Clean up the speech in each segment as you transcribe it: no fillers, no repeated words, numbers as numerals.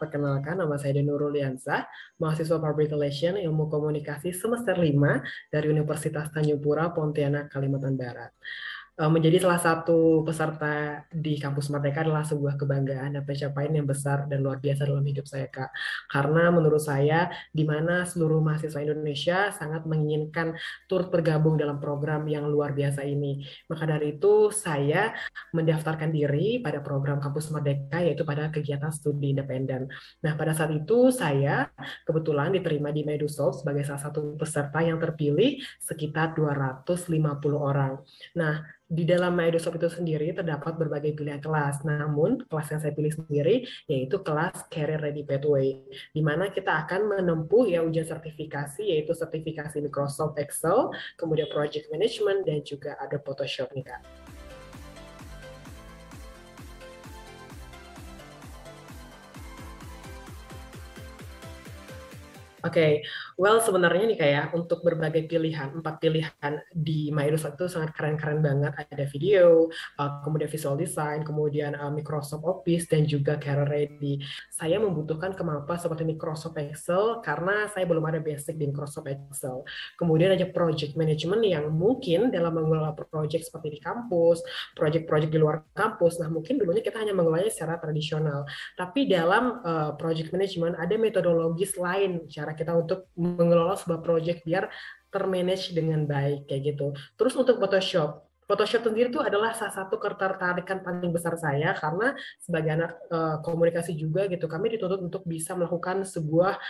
perkenalkan nama saya Nurul Liansah, mahasiswa Public Relation Ilmu Komunikasi semester 5 dari Universitas Tanjung Pura, Pontianak, Kalimantan Barat. Menjadi salah satu peserta di Kampus Merdeka adalah sebuah kebanggaan dan pencapaian yang besar dan luar biasa dalam hidup saya, Kak. Karena menurut saya, di mana seluruh mahasiswa Indonesia sangat menginginkan turut bergabung dalam program yang luar biasa ini. Maka dari itu, saya mendaftarkan diri pada program Kampus Merdeka, yaitu pada kegiatan studi independen. Nah, pada saat itu, saya kebetulan diterima di Medusoft sebagai salah satu peserta yang terpilih sekitar 250 orang. Nah, di dalam Microsoft itu sendiri terdapat berbagai pilihan kelas. Namun, kelas yang saya pilih sendiri yaitu kelas Career Ready Pathway, di mana kita akan menempuh ya ujian sertifikasi, yaitu sertifikasi Microsoft Excel, kemudian Project Management, dan juga ada Photoshop nih, Kak. Oke, well sebenarnya nih kayak untuk berbagai pilihan, 4 pilihan di Microsoft itu sangat keren-keren banget. Ada video, kemudian visual design, kemudian Microsoft Office, dan juga Career Ready. Saya membutuhkan kemampuan seperti Microsoft Excel karena saya belum ada basic di Microsoft Excel. Kemudian ada project management yang mungkin dalam mengelola project seperti di kampus, project-project di luar kampus, nah mungkin dulunya kita hanya mengelolanya secara tradisional. Tapi dalam project management ada metodologis lain cara kita untuk mengelola sebuah project biar termanage dengan baik kayak gitu. Terus untuk Photoshop, Photoshop sendiri itu adalah salah satu ketertarikan paling besar saya karena sebagai anak komunikasi juga gitu, kami dituntut untuk bisa melakukan sebuah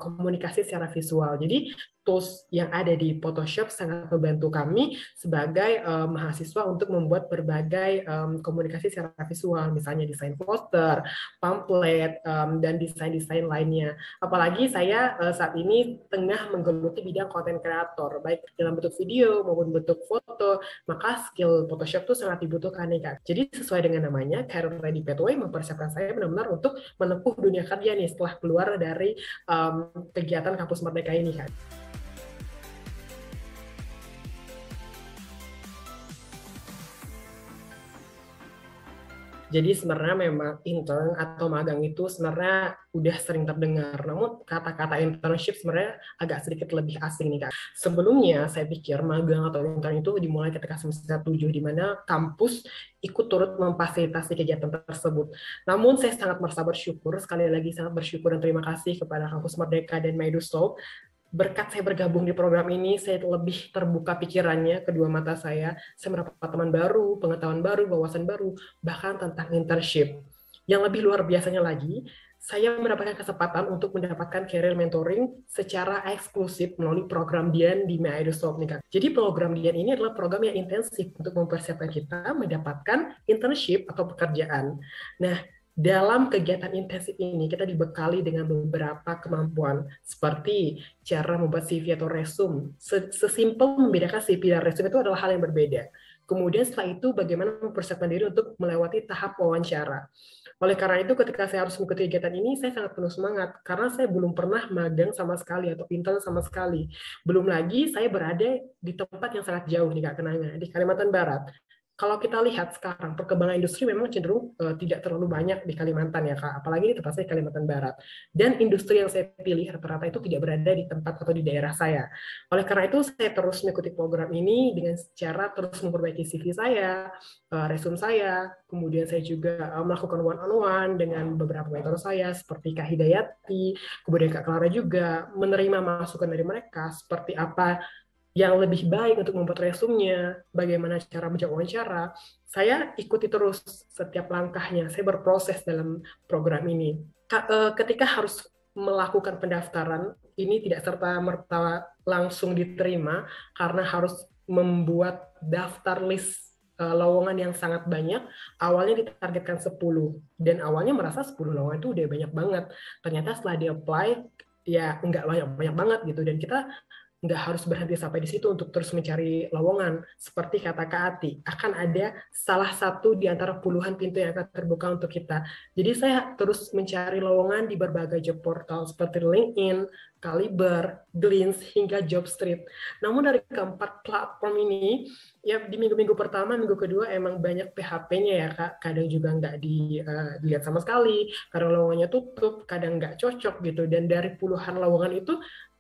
komunikasi secara visual. Jadi tools yang ada di Photoshop sangat membantu kami sebagai mahasiswa untuk membuat berbagai komunikasi secara visual, misalnya desain poster, pamflet, dan desain-desain lainnya. Apalagi saya saat ini tengah menggeluti bidang konten kreator, baik dalam bentuk video maupun bentuk foto, maka skill Photoshop itu sangat dibutuhkan nih, Kak. Jadi sesuai dengan namanya, Career Ready Pathway mempersiapkan saya benar-benar untuk menempuh dunia kerja nih setelah keluar dari kegiatan Kampus Merdeka ini, Kak. Jadi sebenarnya memang intern atau magang itu sebenarnya udah sering terdengar. Namun kata-kata internship sebenarnya agak sedikit lebih asing nih, Kak. Sebelumnya saya pikir magang atau intern itu dimulai ketika semester 7 di mana kampus ikut turut memfasilitasi kegiatan tersebut. Namun saya sangat merasa bersyukur, sekali lagi sangat bersyukur dan terima kasih kepada Kampus Merdeka dan Maidusoft. Berkat saya bergabung di program ini, saya lebih terbuka pikirannya, kedua mata saya mendapat teman baru, pengetahuan baru, wawasan baru, bahkan tentang internship. Yang lebih luar biasanya lagi, saya mendapatkan kesempatan untuk mendapatkan career mentoring secara eksklusif melalui program Dian di Microsoft nih, Kak. Jadi program Dian ini adalah program yang intensif untuk mempersiapkan kita mendapatkan internship atau pekerjaan. Nah, dalam kegiatan intensif ini kita dibekali dengan beberapa kemampuan seperti cara membuat CV atau resume. Sesimpel membedakan CV dan resume itu adalah hal yang berbeda. Kemudian setelah itu bagaimana mempersiapkan diri untuk melewati tahap wawancara. Oleh karena itu ketika saya harus mengikuti kegiatan ini saya sangat penuh semangat karena saya belum pernah magang sama sekali atau intern sama sekali. Belum lagi saya berada di tempat yang sangat jauh nih, Kak, kenanya di Kalimantan Barat. Kalau kita lihat sekarang perkembangan industri memang cenderung tidak terlalu banyak di Kalimantan ya, Kak, apalagi di tempat saya Kalimantan Barat. Dan industri yang saya pilih rata-rata itu tidak berada di tempat atau di daerah saya. Oleh karena itu saya terus mengikuti program ini dengan cara terus memperbaiki CV saya, resume saya, kemudian saya juga melakukan one-on-one dengan beberapa mentor saya seperti Kak Hidayati, kemudian Kak Clara juga, menerima masukan dari mereka seperti apa yang lebih baik untuk membuat resumenya, bagaimana cara menjawab wawancara. Saya ikuti terus setiap langkahnya, saya berproses dalam program ini. Ketika harus melakukan pendaftaran, ini tidak serta-merta langsung diterima, karena harus membuat daftar list lowongan yang sangat banyak. Awalnya ditargetkan 10, dan awalnya merasa 10 lowongan itu udah banyak banget. Ternyata setelah di-apply, ya nggak banyak-banyak banget gitu, dan kita nggak harus berhenti sampai di situ untuk terus mencari lowongan. Seperti kata Kak Ati, akan ada salah satu di antara puluhan pintu yang akan terbuka untuk kita. Jadi saya terus mencari lowongan di berbagai job portal seperti LinkedIn, Kaliber, Glints, hingga Jobstreet. Namun dari keempat platform ini, ya di minggu-minggu pertama, minggu kedua emang banyak PHP-nya ya Kak. Kadang juga nggak dilihat sama sekali, kadang lowongannya tutup, kadang nggak cocok gitu. Dan dari puluhan lowongan itu,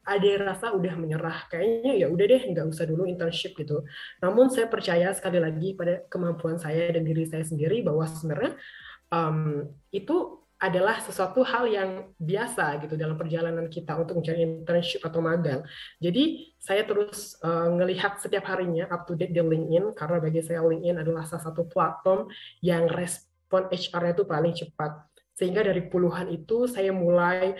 ada yang rasa udah menyerah. Kayaknya ya udah deh, nggak usah dulu internship gitu. Namun saya percaya sekali lagi pada kemampuan saya dan diri saya sendiri bahwa sebenarnya itu adalah sesuatu hal yang biasa gitu dalam perjalanan kita untuk mencari internship atau magang. Jadi saya terus ngelihat setiap harinya up to date di LinkedIn karena bagi saya LinkedIn adalah salah satu platform yang respon HR-nya itu paling cepat. Sehingga dari puluhan itu saya mulai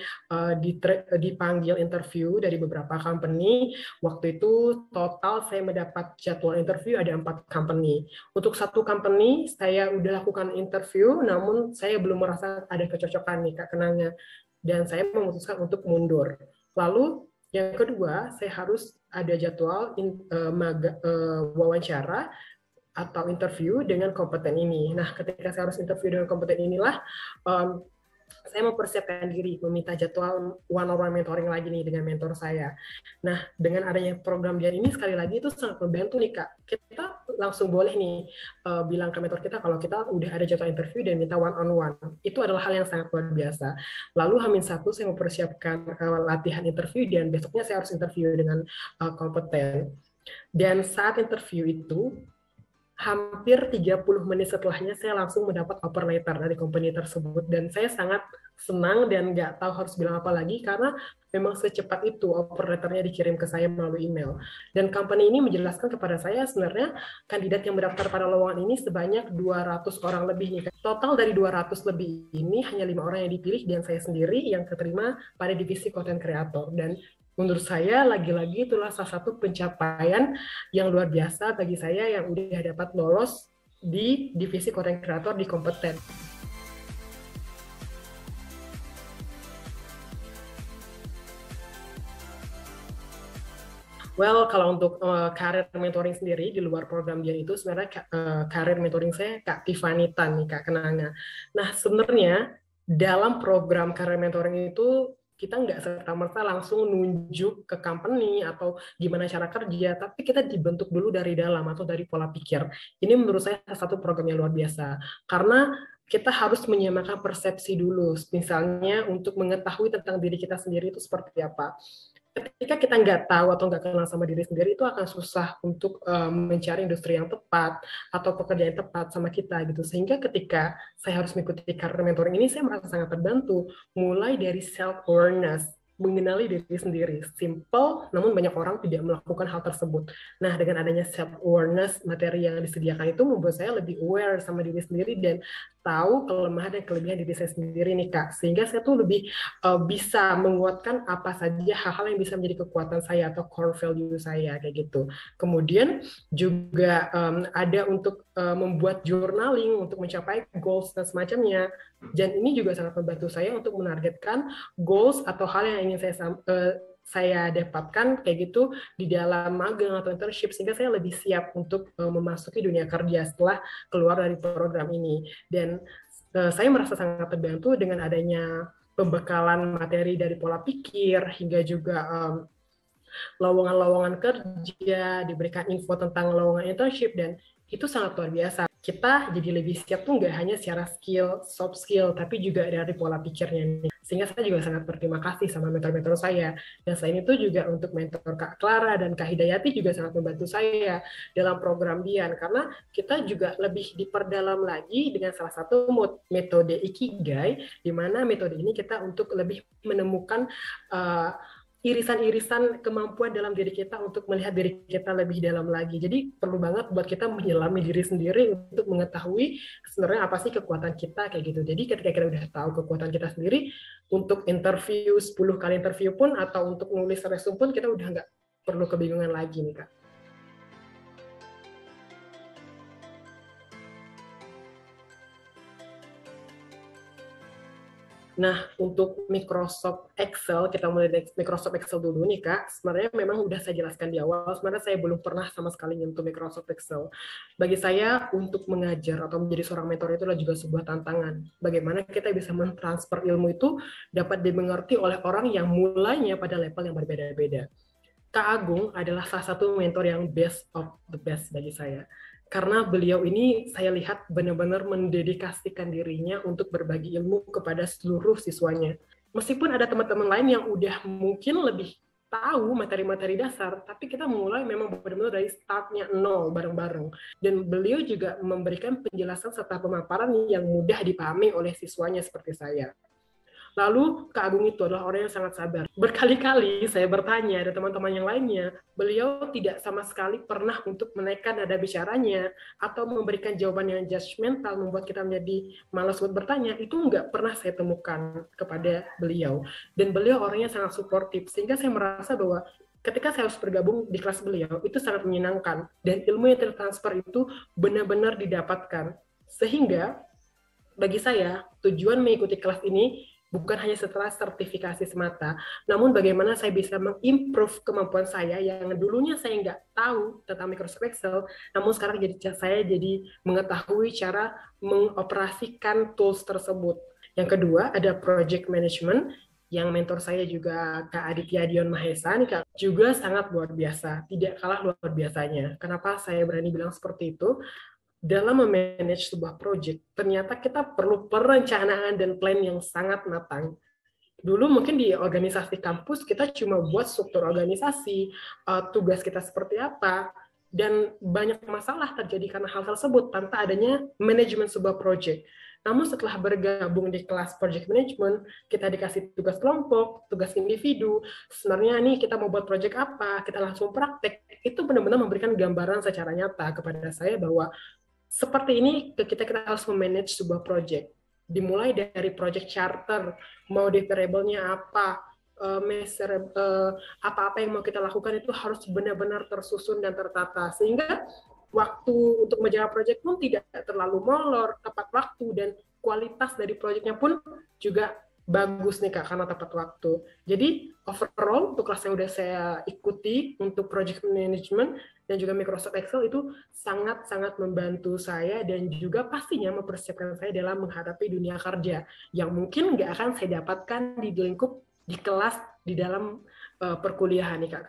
dipanggil interview dari beberapa company. Waktu itu total saya mendapat jadwal interview ada 4 company. Untuk satu company saya udah lakukan interview, namun saya belum merasa ada kecocokan nih Kak Kenanga, dan saya memutuskan untuk mundur. Lalu yang kedua, saya harus ada jadwal wawancara atau interview dengan kompeten ini. Nah, ketika saya harus interview dengan kompeten inilah, um, saya mempersiapkan diri, meminta jadwal one-on-one mentoring lagi nih dengan mentor saya. Nah, dengan adanya program dia ini sekali lagi itu sangat membantu nih Kak. Kita langsung boleh nih bilang ke mentor kita kalau kita udah ada jadwal interview dan minta one-on-one. Itu adalah hal yang sangat luar biasa. Lalu H-1 saya mempersiapkan latihan interview dan besoknya saya harus interview dengan kompeten. Dan saat interview itu, hampir 30 menit setelahnya saya langsung mendapat offer letter dari company tersebut dan saya sangat senang dan nggak tahu harus bilang apa lagi karena memang secepat itu offer letternya dikirim ke saya melalui email. Dan company ini menjelaskan kepada saya sebenarnya kandidat yang mendaftar pada lowongan ini sebanyak 200 orang lebih nih. Total dari 200 lebih ini hanya 5 orang yang dipilih dan saya sendiri yang keterima pada divisi content creator. Dan menurut saya lagi-lagi itulah salah satu pencapaian yang luar biasa bagi saya yang udah dapat lolos di divisi content creator di kompeten. Well, kalau untuk karir mentoring sendiri di luar program dia itu sebenarnya karir mentoring saya Kak Tiffany Tan nih Kak Kenanga. Nah, sebenarnya dalam program karir mentoring itu kita nggak serta-merta langsung nunjuk ke company atau gimana cara kerja, tapi kita dibentuk dulu dari dalam atau dari pola pikir. Ini menurut saya salah satu program yang luar biasa. Karena kita harus menyamakan persepsi dulu, misalnya untuk mengetahui tentang diri kita sendiri itu seperti apa. Ketika kita nggak tahu atau nggak kenal sama diri sendiri, itu akan susah untuk mencari industri yang tepat atau pekerjaan yang tepat sama kita gitu. Sehingga ketika saya harus mengikuti karir mentoring ini, saya merasa sangat terbantu. Mulai dari self awareness, mengenali diri sendiri. Simple, namun banyak orang tidak melakukan hal tersebut. Nah, dengan adanya self awareness, materi yang disediakan itu membuat saya lebih aware sama diri sendiri dan tahu kelemahan dan kelebihan diri saya sendiri nih Kak. Sehingga saya tuh lebih bisa menguatkan apa saja hal-hal yang bisa menjadi kekuatan saya atau core value saya kayak gitu. Kemudian juga ada untuk membuat journaling untuk mencapai goals dan semacamnya. Dan ini juga sangat membantu saya untuk menargetkan goals atau hal yang ingin saya dapatkan kayak gitu di dalam magang atau internship sehingga saya lebih siap untuk memasuki dunia kerja setelah keluar dari program ini. Dan saya merasa sangat terbantu dengan adanya pembekalan materi dari pola pikir hingga juga lowongan-lowongan kerja, diberikan info tentang lowongan internship, dan itu sangat luar biasa. Kita jadi lebih siap tuh nggak hanya secara skill, soft skill, tapi juga dari pola pikirnya nih. Sehingga saya juga sangat berterima kasih sama mentor-mentor saya. Dan selain itu juga untuk mentor Kak Clara dan Kak Hidayati juga sangat membantu saya dalam program Dian. Karena kita juga lebih diperdalam lagi dengan salah satu metode Ikigai, di mana metode ini kita untuk lebih menemukan irisan-irisan kemampuan dalam diri kita untuk melihat diri kita lebih dalam lagi. Jadi perlu banget buat kita menyelami diri sendiri untuk mengetahui sebenarnya apa sih kekuatan kita kayak gitu. Jadi ketika kita udah tahu kekuatan kita sendiri, untuk interview 10 kali interview pun atau untuk nulis resume pun kita udah nggak perlu kebingungan lagi nih Kak. Nah, untuk Microsoft Excel, kita mulai dari Microsoft Excel dulu nih, Kak. Sebenarnya memang udah saya jelaskan di awal, sebenarnya saya belum pernah sama sekali nyentuh Microsoft Excel. Bagi saya, untuk mengajar atau menjadi seorang mentor itu adalah juga sebuah tantangan. Bagaimana kita bisa mentransfer ilmu itu dapat dimengerti oleh orang yang mulainya pada level yang berbeda-beda. Kak Agung adalah salah satu mentor yang best of the best bagi saya. Karena beliau ini saya lihat benar-benar mendedikasikan dirinya untuk berbagi ilmu kepada seluruh siswanya. Meskipun ada teman-teman lain yang udah mungkin lebih tahu materi-materi dasar, tapi kita mulai memang benar-benar dari startnya nol bareng-bareng. Dan beliau juga memberikan penjelasan serta pemaparan yang mudah dipahami oleh siswanya seperti saya. Lalu Kak Agung itu adalah orang yang sangat sabar. Berkali-kali saya bertanya ada teman-teman yang lainnya, beliau tidak sama sekali pernah untuk menaikkan nada bicaranya atau memberikan jawaban yang judgmental membuat kita menjadi malas buat bertanya. Itu nggak pernah saya temukan kepada beliau. Dan beliau orangnya sangat suportif, sehingga saya merasa bahwa ketika saya harus bergabung di kelas beliau, itu sangat menyenangkan. Dan ilmu yang tertransfer itu benar-benar didapatkan. Sehingga bagi saya, tujuan mengikuti kelas ini bukan hanya setelah sertifikasi semata, namun bagaimana saya bisa mengimprove kemampuan saya yang dulunya saya nggak tahu tentang Microsoft Excel, namun sekarang saya jadi mengetahui cara mengoperasikan tools tersebut. Yang kedua, ada project management, yang mentor saya juga Kak Aditya Dion Mahesa, nih Kak, juga sangat luar biasa, tidak kalah luar biasanya. Kenapa saya berani bilang seperti itu? Dalam memanage sebuah project, ternyata kita perlu perencanaan dan plan yang sangat matang. Dulu mungkin di organisasi kampus kita cuma buat struktur organisasi, tugas kita seperti apa, dan banyak masalah terjadi karena hal tersebut tanpa adanya manajemen sebuah project. Namun setelah bergabung di kelas project management, kita dikasih tugas kelompok, tugas individu, sebenarnya nih kita mau buat project apa, kita langsung praktek, itu benar-benar memberikan gambaran secara nyata kepada saya bahwa seperti ini kita harus memanage sebuah project. Dimulai dari project charter, mau variable-nya apa, apa-apa yang mau kita lakukan itu harus benar-benar tersusun dan tertata. Sehingga waktu untuk menjalankan project pun tidak terlalu molor, tepat waktu, dan kualitas dari projectnya pun juga bagus nih Kak, karena tepat waktu. Jadi overall untuk kelas yang udah saya ikuti untuk project management dan juga Microsoft Excel itu sangat-sangat membantu saya dan juga pastinya mempersiapkan saya dalam menghadapi dunia kerja yang mungkin nggak akan saya dapatkan di lingkup di kelas di dalam perkuliahan nih Kak.